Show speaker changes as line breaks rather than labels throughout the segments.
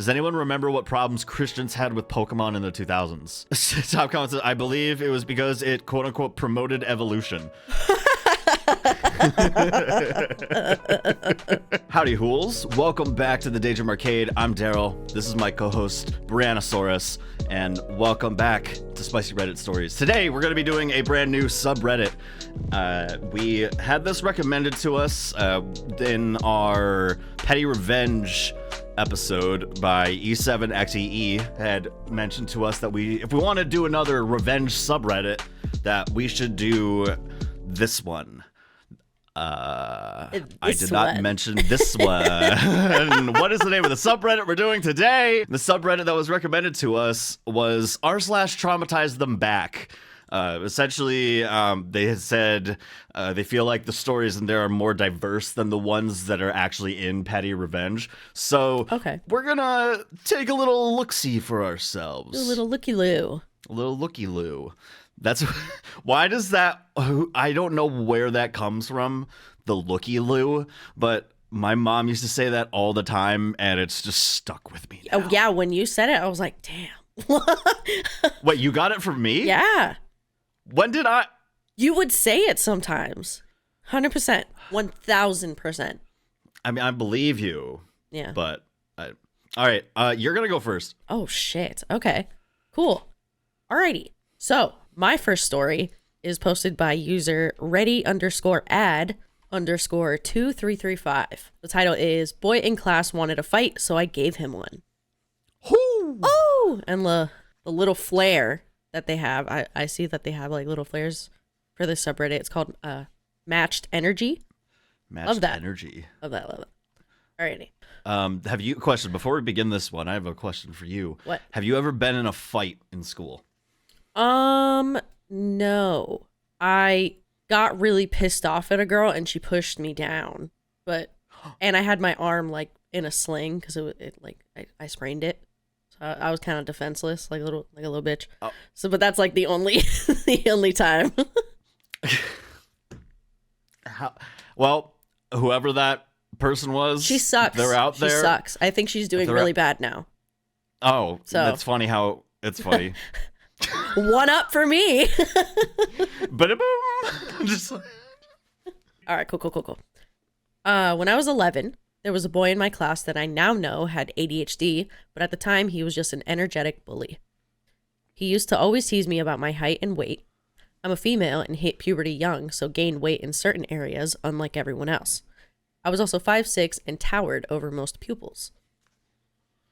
Does anyone remember what problems Christians had with Pokemon in the 2000s? Top comment says, I believe it was because it quote unquote promoted evolution. Howdy hools, welcome back to the Daydream Arcade. I'm Darryl, this is my co-host Brianna, and welcome back to Spicy Reddit Stories. Today we're going to be doing a brand new subreddit. We had this recommended to us in our Petty Revenge episode by E7XEE had mentioned to us that if we want to do another revenge subreddit, that we should do this one. I did not mention this one. What is the name of the subreddit we're doing today? The subreddit that was recommended to us was r/TraumatizeThemBack. Essentially, they had said they feel like the stories in there are more diverse than the ones that are actually in Petty Revenge. So we're gonna take a little look-see for ourselves.
A little looky-loo.
A little looky-loo. That's why does that? I don't know where that comes from, the looky-loo, but my mom used to say that all the time, and it's just stuck with me now.
Oh yeah, when you said it, I was like, damn.
Wait, you got it from me?
Yeah.
When did I?
You would say it sometimes. 100%. 1000%.
I mean, I believe you.
Yeah.
But, all right, you're going to go first.
Oh, shit. Okay. Cool. Alrighty. So, my first story is posted by user ready_ad_2335. The title is, Boy in Class Wanted a Fight, so I gave him one. Oh! And the little flare that they have, I see that they have like little flares for this subreddit. It's called Matched Energy.
Matched Energy.
Love that. Alrighty.
Have you, question, before we begin this one, I have a question for you.
What?
Have you ever been in a fight in school?
No. I got really pissed off at a girl and she pushed me down. And I had my arm like in a sling because I sprained it. So I was kind of defenseless, like a little bitch. Oh. So, but that's like the only time.
Well, whoever that person was,
she sucks.
They're out there.
She sucks. I think she's doing really bad now.
Oh, so that's funny how it's funny.
One up for me.
Ba-da-boom. Just like...
All right, cool. When I was 11, there was a boy in my class that I now know had ADHD, but at the time he was just an energetic bully. He used to always tease me about my height and weight. I'm a female and hit puberty young, so gained weight in certain areas, unlike everyone else. I was also 5'6" and towered over most pupils.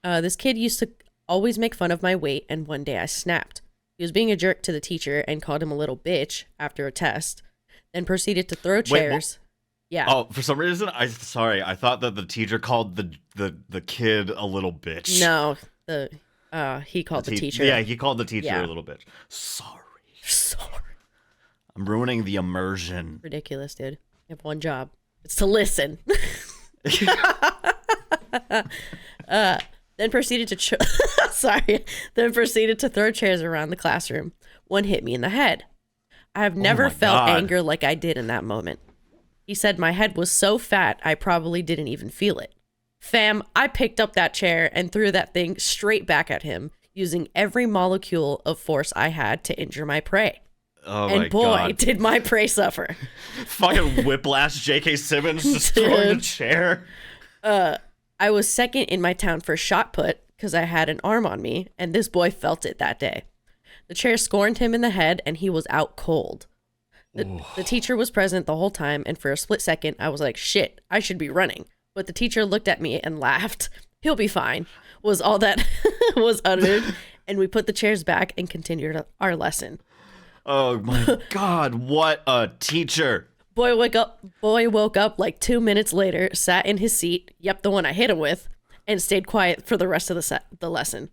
This kid used to always make fun of my weight, and one day I snapped. He was being a jerk to the teacher and called him a little bitch after a test, then proceeded to throw chairs. Yeah.
Oh, for some reason, I thought that the teacher called the kid a little bitch.
No, he called the teacher.
Yeah, he called the teacher a little bitch. Sorry. I'm ruining the immersion.
Ridiculous, dude. You have one job. It's to listen. Then proceeded to throw chairs around the classroom. One hit me in the head. I have never felt anger like I did in that moment. He said my head was so fat, I probably didn't even feel it. Fam, I picked up that chair and threw that thing straight back at him, using every molecule of force I had to injure my prey.
Oh
and
my
boy,
God.
did my prey suffer.
Fucking whiplash J.K. Simmons just throwing a chair.
I was second in my town for shot put because I had an arm on me, and this boy felt it that day. The chair scorned him in the head, and he was out cold. The teacher was present the whole time, and for a split second, I was like, shit, I should be running. But the teacher looked at me and laughed. He'll be fine, was all that was uttered, and we put the chairs back and continued our lesson.
Oh my God, what a teacher.
Boy woke up like 2 minutes later, sat in his seat, yep, the one I hit him with, and stayed quiet for the rest of the lesson.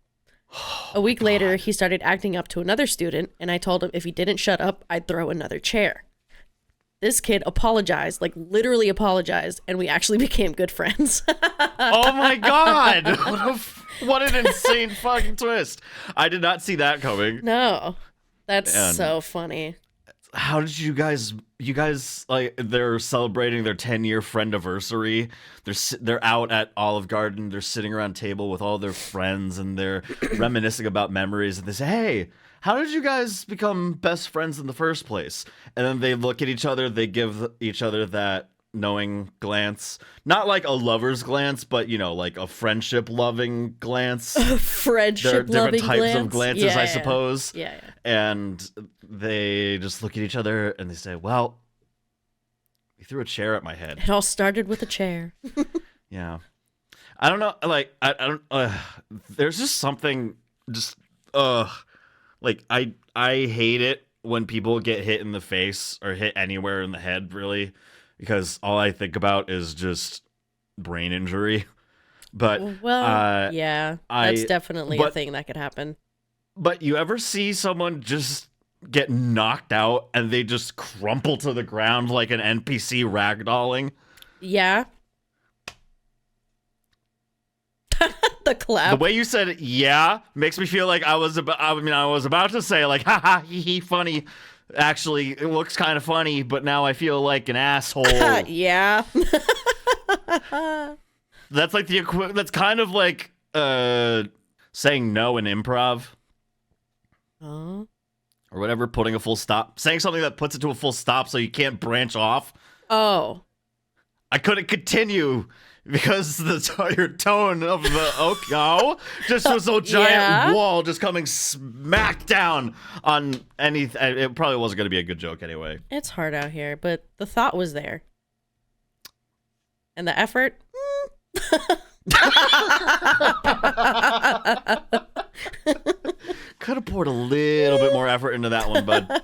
A week later, he started acting up to another student, and I told him if he didn't shut up, I'd throw another chair. This kid apologized, like literally apologized, and we actually became good friends.
Oh my God. What an insane fucking twist. I did not see that coming.
No, that's so funny.
how did you guys like they're celebrating their 10-year friendiversary. They're out at Olive Garden, they're sitting around a table with all their friends and they're reminiscing about memories and they say, "Hey, how did you guys become best friends in the first place?" And then they look at each other, they give each other that knowing glance, not like a lover's glance, but like a friendship loving glance.
Friendship
There are different
loving
types
glance?
of glances, I suppose.
Yeah.
And they just look at each other and they say, "Well, he threw a chair at my head."
It all started with a chair.
Yeah. I don't know. Like, I don't, there's just something just, like, I hate it when people get hit in the face or hit anywhere in the head, really, because all I think about is just brain injury. But,
well, yeah, that's definitely a thing that could happen.
But you ever see someone just get knocked out and they just crumple to the ground like an NPC ragdolling?
Yeah. The clap.
The way you said it, yeah, makes me feel like I was about to say like, haha, hee, funny. Actually, it looks kind of funny, but now I feel like an asshole.
Yeah.
That's like that's kind of like saying no in improv.
Oh.
Or whatever, putting a full stop. Saying something that puts it to a full stop so you can't branch off.
Oh.
I couldn't continue because your tone of the just was a giant wall just coming smack down on anything. It probably wasn't going to be a good joke anyway.
It's hard out here, but the thought was there. And the effort?
Could have poured a little bit more effort into that one, bud.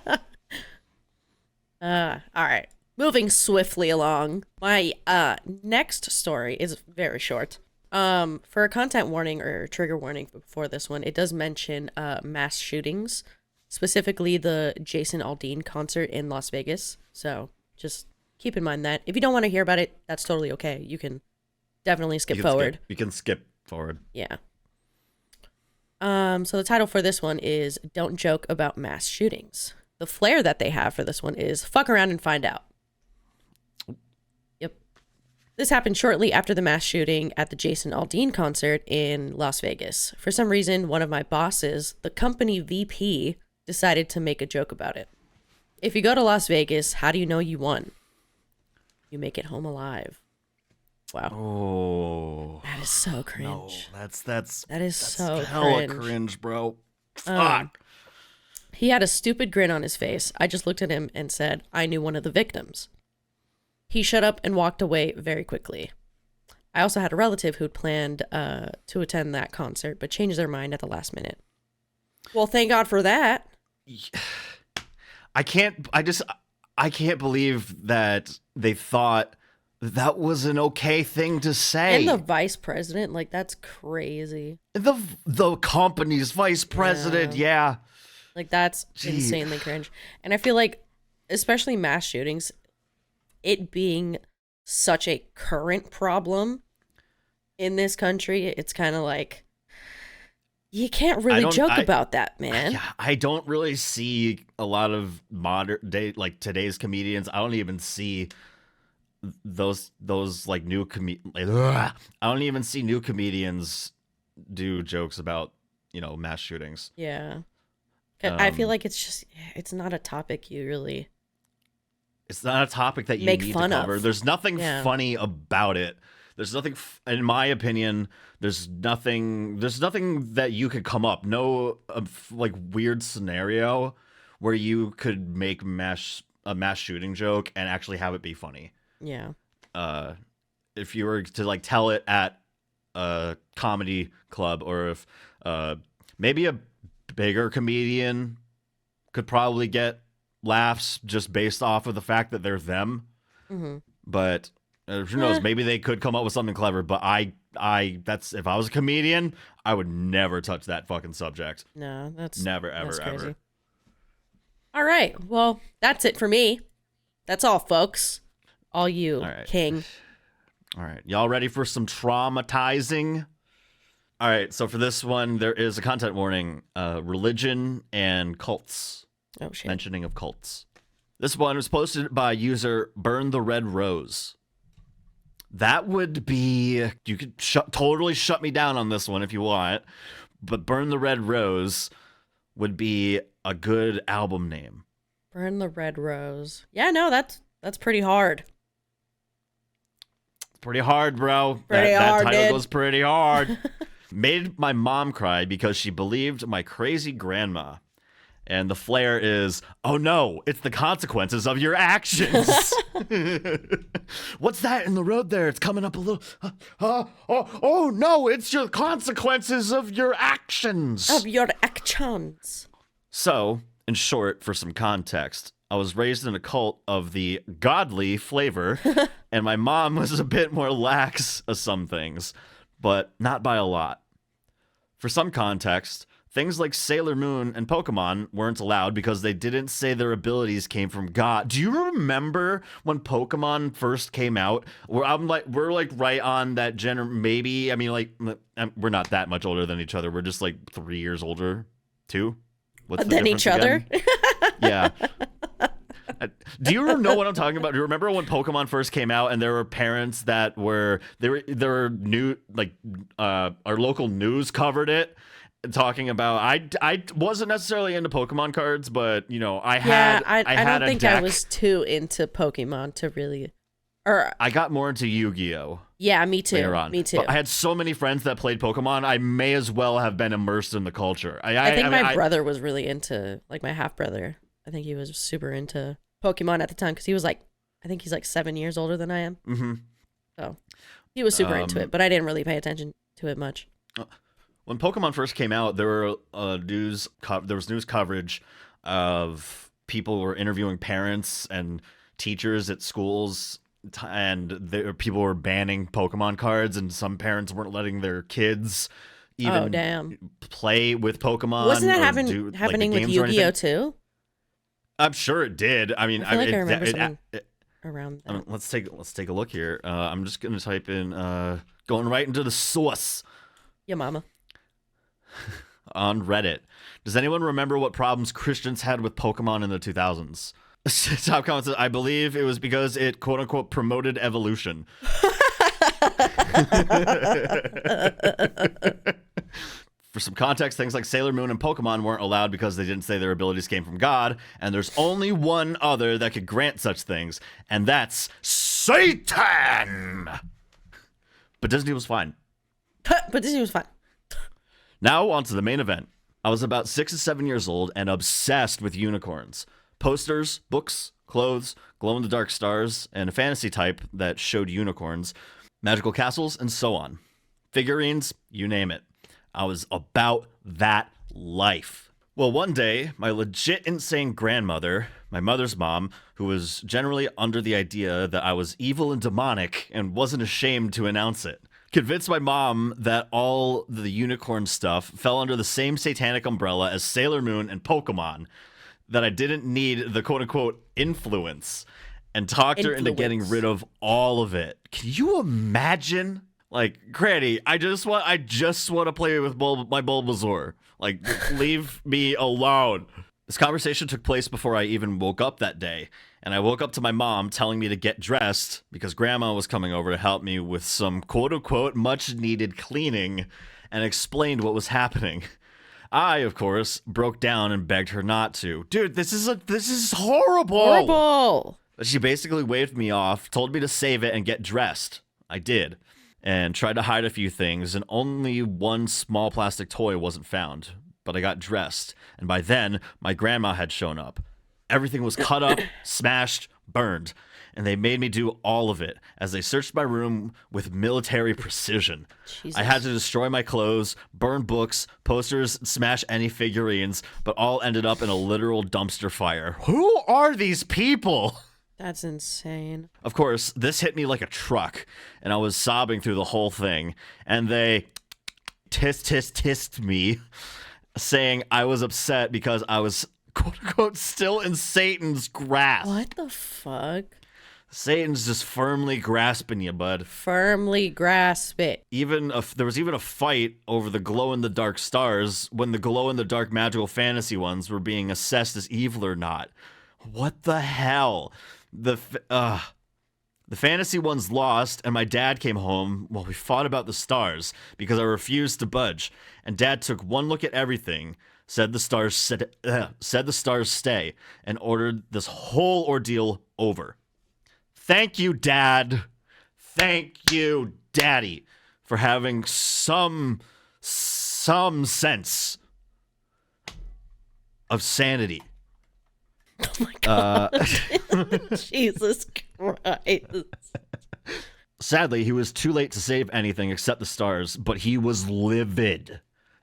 All right. Moving swiftly along. My next story is very short. For a content warning or trigger warning before this one, it does mention mass shootings, specifically the Jason Aldean concert in Las Vegas. So just keep in mind that if you don't want to hear about it, that's totally okay. You can definitely skip forward.
You can skip forward.
Yeah. So the title for this one is "Don't Joke About Mass Shootings." The flair that they have for this one is "Fuck around and find out." Yep. This happened shortly after the mass shooting at the Jason Aldean concert in Las Vegas. For some reason, one of my bosses, the company VP, decided to make a joke about it. If you go to Las Vegas, how do you know you won? You make it home alive. Wow.
Oh.
That is so cringe.
No,
that is so
hella
cringe.
cringe, bro. Fuck.
He had a stupid grin on his face. I just looked at him and said, "I knew one of the victims." He shut up and walked away very quickly. I also had a relative who'd planned to attend that concert, but changed their mind at the last minute. Well, thank God for that.
I can't believe that they thought that was an okay thing to say.
And the vice president, like, that's crazy.
The company's vice president, yeah.
Like, that's insanely cringe. And I feel like, especially mass shootings, it being such a current problem in this country, it's kind of like, you can't really joke about that, man.
I don't really see a lot of modern day, like today's comedians. I don't even see those like new I don't even see new comedians do jokes about mass shootings.
Yeah. I feel like it's not a topic you really.
It's not a topic that you
make
need
fun
to cover.
of.
There's nothing funny about it. There's nothing, in my opinion. There's nothing that you could come up. No, like weird scenario where you could make a mass shooting joke and actually have it be funny.
Yeah.
If you were to like tell it at a comedy club, or if maybe a bigger comedian could probably get laughs just based off of the fact that they're them. Mm-hmm. But who knows? Maybe they could come up with something clever. But that's if I was a comedian, I would never touch that fucking subject.
No, that's
never, ever, ever.
All right. Well, that's it for me. That's all, folks. All you,
right.
King.
All right. Y'all ready for some traumatizing? All right. So for this one, there is a content warning. Religion and cults.
Oh, shit.
Mentioning of cults. This one was posted by user Burn the Red Rose. That would be, you could totally shut me down on this one if you want, but Burn the Red Rose would be a good album name.
Burn the Red Rose. Yeah, no, that's pretty hard.
Pretty hard, bro.
Pretty hard,
that title
dude.
goes pretty hard. Made my mom cry because she believed my crazy grandma. And the flair is, oh no, it's the consequences of your actions. What's that in the road there? It's coming up a little. Oh no, it's your consequences of your actions.
Of your actions.
So, in short, for some context, I was raised in a cult of the godly flavor, and my mom was a bit more lax of some things, but not by a lot. For some context, things like Sailor Moon and Pokemon weren't allowed because they didn't say their abilities came from God. Do you remember when Pokemon first came out? We're right on that maybe. I mean, like, we're not that much older than each other. We're just like 3 years older, 2. What's the
Than
difference
each other?
again? Yeah. Do you know what I'm talking about? Do you remember when Pokemon first came out and there were parents that were new, like our local news covered it, talking about I wasn't necessarily into Pokemon cards, but you know, I don't
think I was too into Pokemon to really, or
I got more into Yu-Gi-Oh.
Yeah, me too.
Later on.
Me too.
But I had so many friends that played Pokemon, I may as well have been immersed in the culture.
I think my brother was really into, like my half brother. I think he was super into Pokemon at the time because he was like, I think he's like 7 years older than I am.
Mm-hmm.
So he was super into it, but I didn't really pay attention to it much.
When Pokemon first came out, there were there was news coverage of people were interviewing parents and teachers at schools, and people were banning Pokemon cards, and some parents weren't letting their kids even play with Pokemon.
Wasn't that happening with Yu-Gi-Oh too?
I'm sure it did. I mean,
I remember something around that.
I mean, let's take a look here. I'm just gonna type in going right into the source.
Yeah, mama.
On Reddit. Does anyone remember what problems Christians had with Pokemon in the 2000s? Top comment says, I believe it was because it quote unquote promoted evolution. For some context, things like Sailor Moon and Pokemon weren't allowed because they didn't say their abilities came from God, and there's only one other that could grant such things, and that's Satan! But Disney was fine.
But Disney was fine.
Now, on to the main event. I was about 6 or 7 years old and obsessed with unicorns. Posters, books, clothes, glow-in-the-dark stars, and a fantasy type that showed unicorns, magical castles, and so on. Figurines, you name it. I was about that life. Well, one day, my legit insane grandmother, my mother's mom, who was generally under the idea that I was evil and demonic and wasn't ashamed to announce it, convinced my mom that all the unicorn stuff fell under the same satanic umbrella as Sailor Moon and Pokemon, that I didn't need the quote-unquote influence, and talked her into getting rid of all of it. Can you imagine? Like, Granny, I just want to play with my Bulbasaur. Like, leave me alone. This conversation took place before I even woke up that day, and I woke up to my mom telling me to get dressed because Grandma was coming over to help me with some quote-unquote much-needed cleaning, and explained what was happening. I, of course, broke down and begged her not to. Dude, this is horrible.
Horrible.
She basically waved me off, told me to save it and get dressed. I did, and tried to hide a few things, and only one small plastic toy wasn't found. But I got dressed, and by then, my grandma had shown up. Everything was cut up, smashed, burned, and they made me do all of it as they searched my room with military precision. Jesus. I had to destroy my clothes, burn books, posters, smash any figurines, but all ended up in a literal dumpster fire. Who are these people?
That's insane.
Of course, this hit me like a truck, and I was sobbing through the whole thing, and they tissed me, saying I was upset because I was, quote-unquote, still in Satan's grasp.
What the fuck?
Satan's just firmly grasping you, bud.
Firmly grasp it.
There was even a fight over the glow-in-the-dark stars when the glow-in-the-dark magical fantasy ones were being assessed as evil or not. What the hell? The fantasy one's lost, and my dad came home while we fought about the stars because I refused to budge. And Dad took one look at everything, said the stars stay, and ordered this whole ordeal over. Thank you, Dad. Thank you, Daddy, for having some sense of sanity.
Oh my god. Jesus Christ.
Sadly, he was too late to save anything except the stars, but he was livid.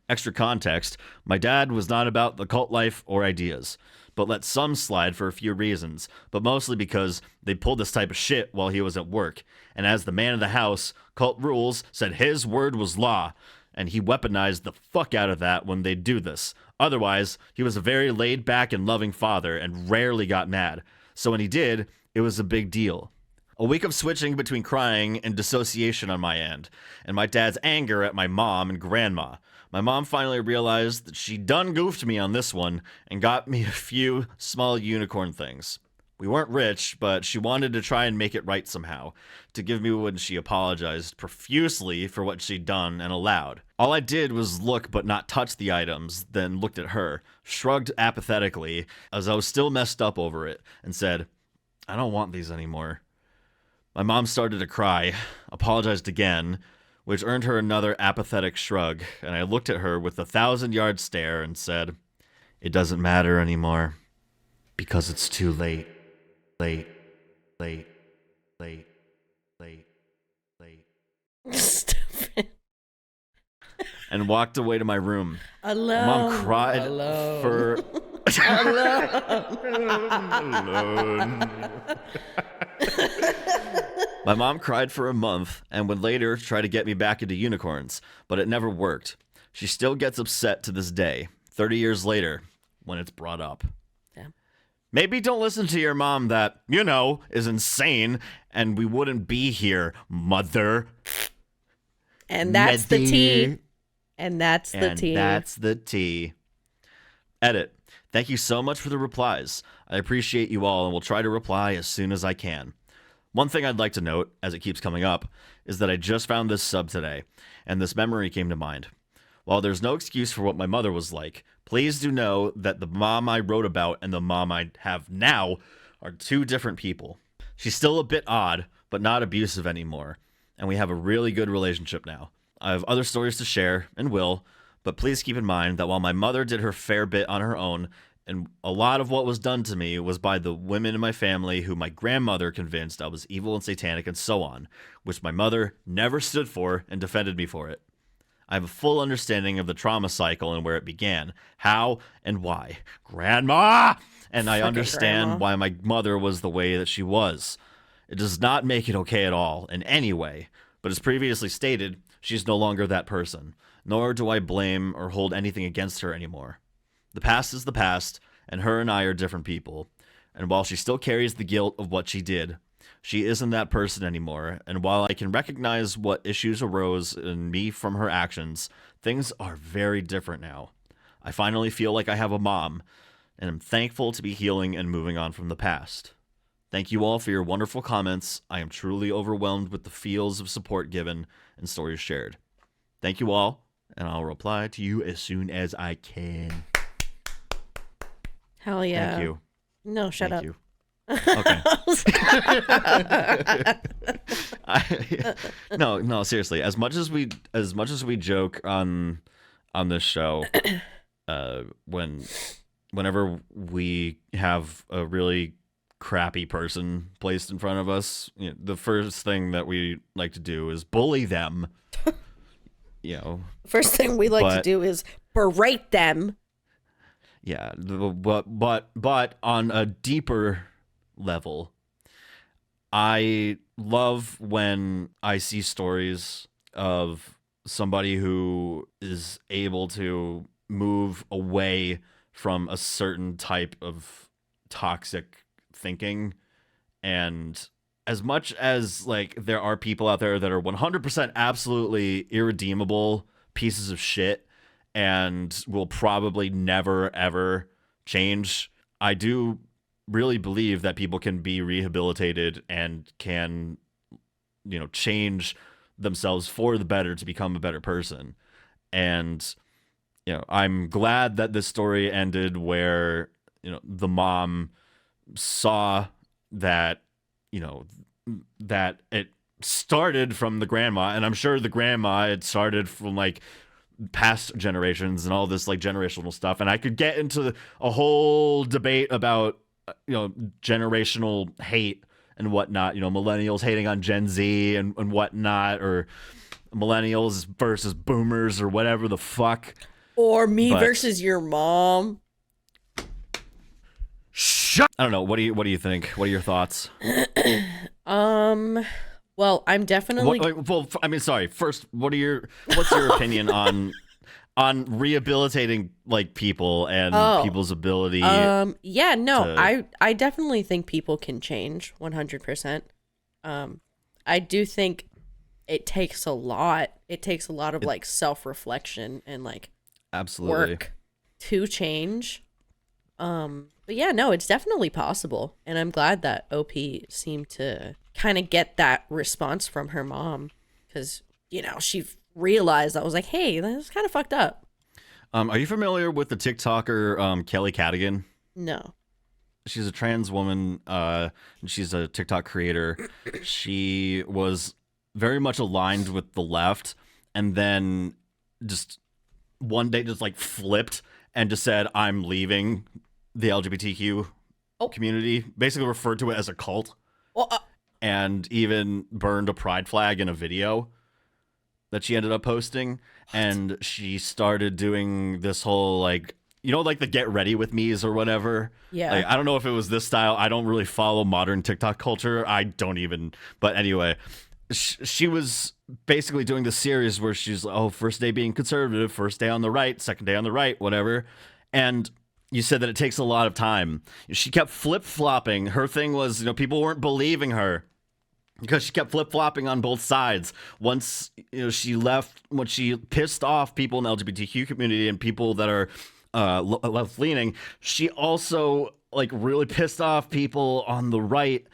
Extra context, my dad was not about the cult life or ideas, but let some slide for a few reasons, but mostly because they pulled this type of shit while he was at work. And as the man of the house, cult rules said his word was law, and he weaponized the fuck out of that when they'd do this. Otherwise, he was a very laid-back and loving father and rarely got mad. So when he did, it was a big deal. A week of switching between crying and dissociation on my end, and my dad's anger at my mom and grandma. My mom finally realized that she done goofed me on this one and got me a few small unicorn things. We weren't rich, but she wanted to try and make it right somehow, to give me when she apologized profusely for what she'd done and allowed. All I did was look but not touch the items, then looked at her, shrugged apathetically as I was still messed up over it, and said, I don't want these anymore. My mom started to cry, apologized again, which earned her another apathetic shrug, and I looked at her with a 1,000-yard stare and said, it doesn't matter anymore, because it's too late. Late.
Stupid.
And walked away to my room.
Alone.
Mom cried for... My mom cried for a month and would later try to get me back into unicorns, but it never worked. She still gets upset to this day, 30 years later, when it's brought up. Maybe don't listen to your mom that, is insane, and we wouldn't be here, mother.
And that's the tea. And that's the tea.
That's the tea. Edit. Thank you so much for the replies. I appreciate you all and will try to reply as soon as I can. One thing I'd like to note, as it keeps coming up, is that I just found this sub today, and this memory came to mind. While there's no excuse for what my mother was like, please do know that the mom I wrote about and the mom I have now are two different people. She's still a bit odd, but not abusive anymore, and we have a really good relationship now. I have other stories to share, and will, but please keep in mind that while my mother did her fair bit on her own, and a lot of what was done to me was by the women in my family who my grandmother convinced I was evil and satanic and so on, which my mother never stood for and defended me for it. I have a full understanding of the trauma cycle and where it began, how and why. Grandma! And I understand why my mother was the way that she was. It does not make it okay at all, in any way. But as previously stated, she's no longer that person. Nor do I blame or hold anything against her anymore. The past is the past, and her and I are different people. And while she still carries the guilt of what she did, she isn't that person anymore, and while I can recognize what issues arose in me from her actions, things are very different now. I finally feel like I have a mom, and I'm thankful to be healing and moving on from the past. Thank you all for your wonderful comments. I am truly overwhelmed with the feels of support given and stories shared. Thank you all, and I'll reply to you as soon as I can.
Hell yeah.
Thank you.
No, shut up.
You. Okay. No, seriously. As much as we joke on this show, whenever we have a really crappy person placed in front of us, the first thing that we like to do is bully them.
First thing we like to do is berate them.
Yeah, but on a deeper level, I love when I see stories of somebody who is able to move away from a certain type of toxic thinking. And as much as there are people out there that are 100% absolutely irredeemable pieces of shit and will probably never ever change, I do really believe that people can be rehabilitated and can, change themselves for the better to become a better person. And, I'm glad that this story ended where, the mom saw that, that it started from the grandma, and I'm sure the grandma had started from like past generations and all this like generational stuff. And I could get into a whole debate about, generational hate and whatnot, millennials hating on Gen Z and whatnot, or millennials versus boomers or whatever the fuck.
Or me versus your mom.
Shut. I don't know. What do you think? What are your thoughts?
Well, I'm definitely.
Sorry. First, what's your opinion on rehabilitating like people and people's ability?
I definitely think people can change 100%. I do think it takes a lot. It takes a lot of like self-reflection and like
absolutely
work to change. But yeah, no, it's definitely possible. And I'm glad that OP seemed to kind of get that response from her mom, because, she realized, I was like, hey, that's kind of fucked up.
Are you familiar with the TikToker Kelly Cadigan?
No.
She's a trans woman. She's a TikTok creator. She was very much aligned with the left, and then just one day just like flipped and just said, I'm leaving the LGBTQ community, basically referred to it as a cult, and even burned a pride flag in a video that she ended up posting. What? And she started doing this whole like, like the get ready with me's or whatever.
Yeah.
Like, I don't know if it was this style. I don't really follow modern TikTok culture. But anyway, she was basically doing this series where she's like, first day being conservative, first day on the right, second day on the right, whatever. And you said that it takes a lot of time. She kept flip-flopping. Her thing was, people weren't believing her because she kept flip-flopping on both sides. Once, she left, when she pissed off people in the LGBTQ community and people that are left-leaning, she also, like, really pissed off people on the right.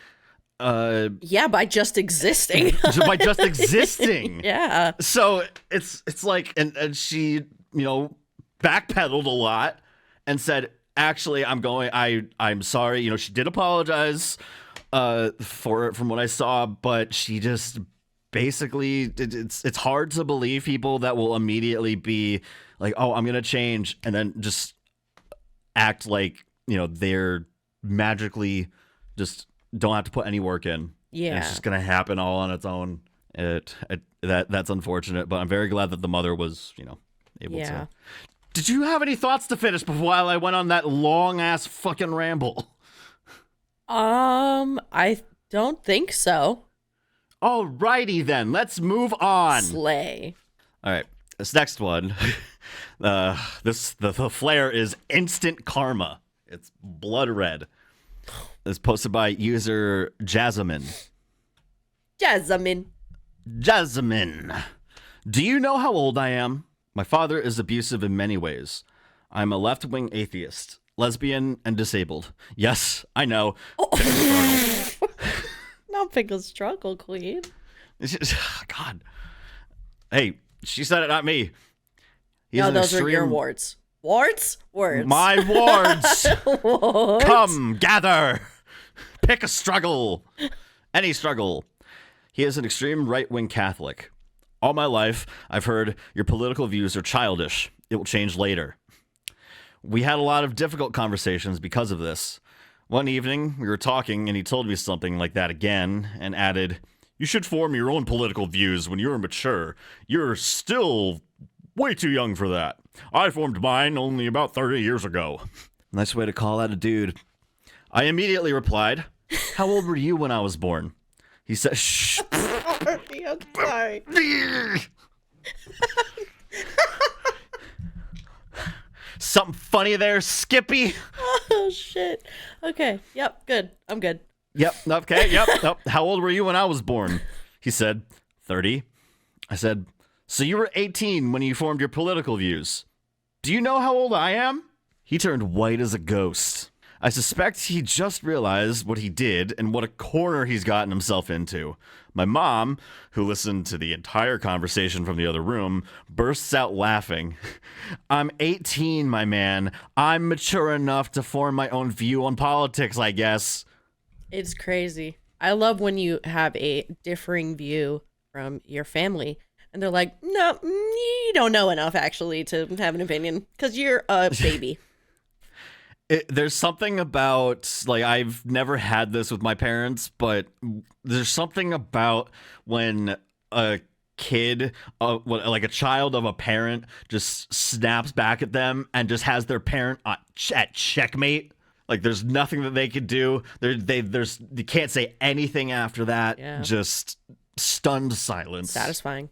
By just existing.
By just existing.
Yeah.
So it's like, and she, backpedaled a lot and said, actually, I'm sorry. She did apologize for it from what I saw, but she just basically, it's hard to believe people that will immediately be like, I'm going to change, and then just act like, they're magically just don't have to put any work in.
Yeah.
And it's just going to happen all on its own. That's unfortunate, but I'm very glad that the mother was, able to. Did you have any thoughts to finish while I went on that long ass fucking ramble?
I don't think so.
Alrighty then, let's move on.
Slay.
All right, this next one, the flare is instant karma. It's blood red. It's posted by user Jasmine. Jasmine. Do you know how old I am? My father is abusive in many ways. I'm a left-wing atheist, lesbian, and disabled. Yes, I know.
Not pick a struggle, queen.
God. Hey, she said it, not me.
Those are your wards. Wards? Words.
My wards. Come, gather. Pick a struggle. Any struggle. He is an extreme right-wing Catholic. All my life, I've heard your political views are childish. It will change later. We had a lot of difficult conversations because of this. One evening, we were talking, and he told me something like that again, and added, you should form your own political views when you're mature. You're still way too young for that. I formed mine only about 30 years ago. Nice way to call out a dude. I immediately replied, how old were you when I was born? He said, shh.
I'm sorry.
Something funny there, Skippy?
Oh, shit. Okay. Yep. Good. I'm good.
Yep. Okay. Yep. Nope. How old were you when I was born? He said, 30. I said, so you were 18 when you formed your political views. Do you know how old I am? He turned white as a ghost. I suspect he just realized what he did and what a corner he's gotten himself into. My mom, who listened to the entire conversation from the other room, bursts out laughing. I'm 18, my man. I'm mature enough to form my own view on politics, I guess.
It's crazy. I love when you have a differing view from your family. And they're like, no, you don't know enough, actually, to have an opinion. Because you're a baby.
There's something about, like, I've never had this with my parents, but there's something about when a kid, like a child of a parent, just snaps back at them and just has their parent at checkmate. Like, there's nothing that they could do. You can't say anything after that.
Yeah.
Just stunned silence.
Satisfying.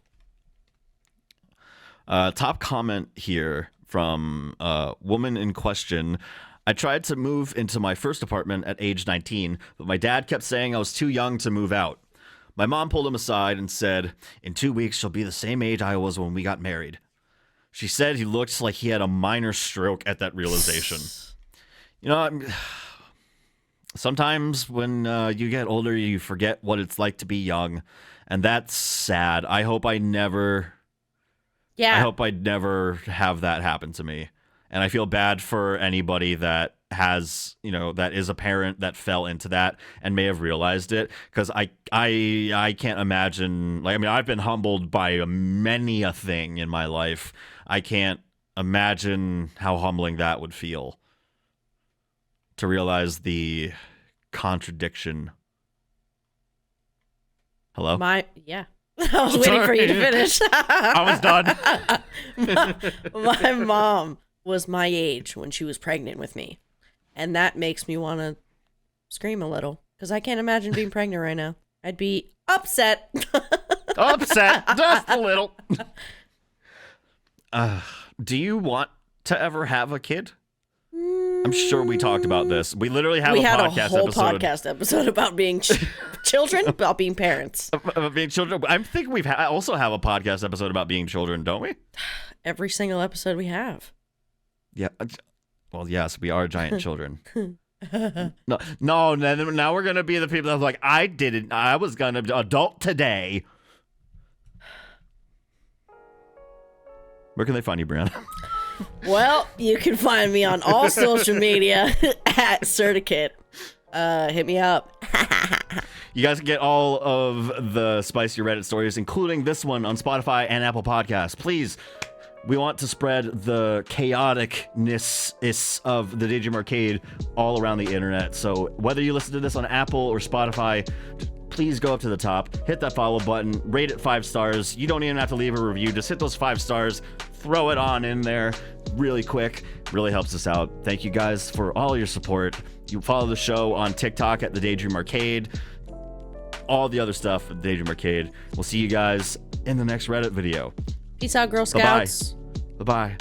Top comment here from woman in question. I tried to move into my first apartment at age 19, but my dad kept saying I was too young to move out. My mom pulled him aside and said, in 2 weeks, she'll be the same age I was when we got married. She said he looked like he had a minor stroke at that realization. You know, sometimes when you get older, you forget what it's like to be young, and that's sad. I hope I never have that happen to me. And I feel bad for anybody that has, that is a parent that fell into that and may have realized it. Because I can't imagine, I've been humbled by many a thing in my life. I can't imagine how humbling that would feel. To realize the contradiction. Hello?
Yeah. I was waiting for you to finish.
I was done.
My mom was my age when she was pregnant with me. And that makes me want to scream a little. Because I can't imagine being pregnant right now. I'd be upset.
Upset. Just a little. Do you want to ever have a kid? I'm sure we talked about this. We literally had
a whole podcast episode about being children, about being parents.
About being children. I think we also have a podcast episode about being children, don't we?
Every single episode we have.
Yeah. Well, yes, we are giant children. No. Now we're going to be the people that are like, I was going to be adult today. Where can they find you, Brianna?
Well, you can find me on all social media at Certicate. Hit me up.
You guys can get all of the spicy Reddit stories, including this one, on Spotify and Apple Podcasts. Please, we want to spread the chaoticness of the Daydream Arcade all around the internet. So whether you listen to this on Apple or Spotify, please go up to the top, hit that follow button, rate it 5 stars. You don't even have to leave a review. Just hit those 5 stars, throw it on in there really quick. Really helps us out. Thank you guys for all your support. You follow the show on TikTok at the Daydream Arcade. All the other stuff at the Daydream Arcade. We'll see you guys in the next Reddit video.
Peace out, Girl Scouts.
Bye-bye.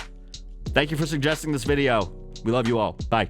Thank you for suggesting this video. We love you all. Bye.